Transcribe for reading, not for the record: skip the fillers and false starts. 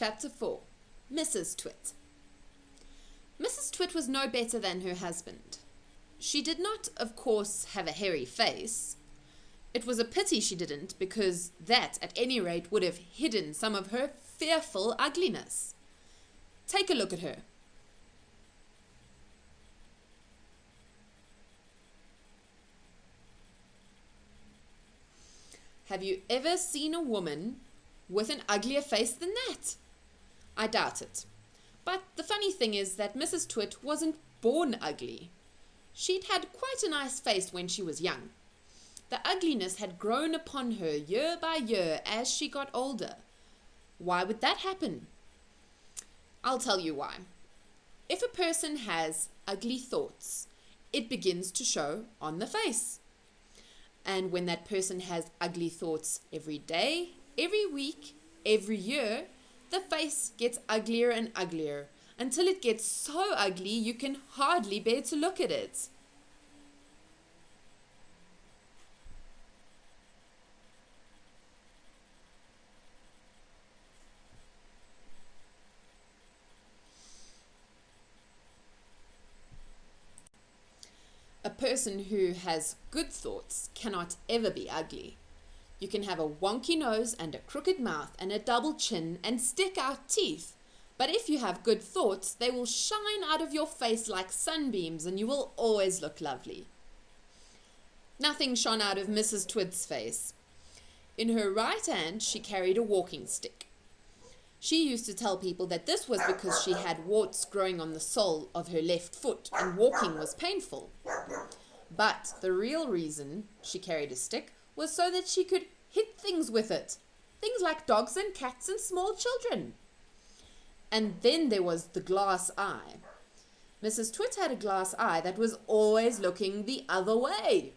Chapter 4. Mrs. Twit. Mrs. Twit was no better than her husband. She did not, of course, have a hairy face. It was a pity she didn't, because that, at any rate, would have hidden some of her fearful ugliness. Take a look at her. Have you ever seen a woman with an uglier face than that? I doubt it. But the funny thing is that Mrs. Twit wasn't born ugly. She'd had quite a nice face when she was young. The ugliness had grown upon her year by year as she got older. Why would that happen? I'll tell you why. If a person has ugly thoughts, it begins to show on the face. And when that person has ugly thoughts every day, every week, every year, the face gets uglier and uglier until it gets so ugly you can hardly bear to look at it. A person who has good thoughts cannot ever be ugly. You can have a wonky nose and a crooked mouth and a double chin and stick out teeth. But if you have good thoughts, they will shine out of your face like sunbeams and you will always look lovely. Nothing shone out of Mrs. Twit's face. In her right hand, she carried a walking stick. She used to tell people that this was because she had warts growing on the sole of her left foot and walking was painful. But the real reason she carried a stick was so that she could hit things with it. Things like dogs and cats and small children. And then there was the glass eye. Mrs. Twit had a glass eye that was always looking the other way.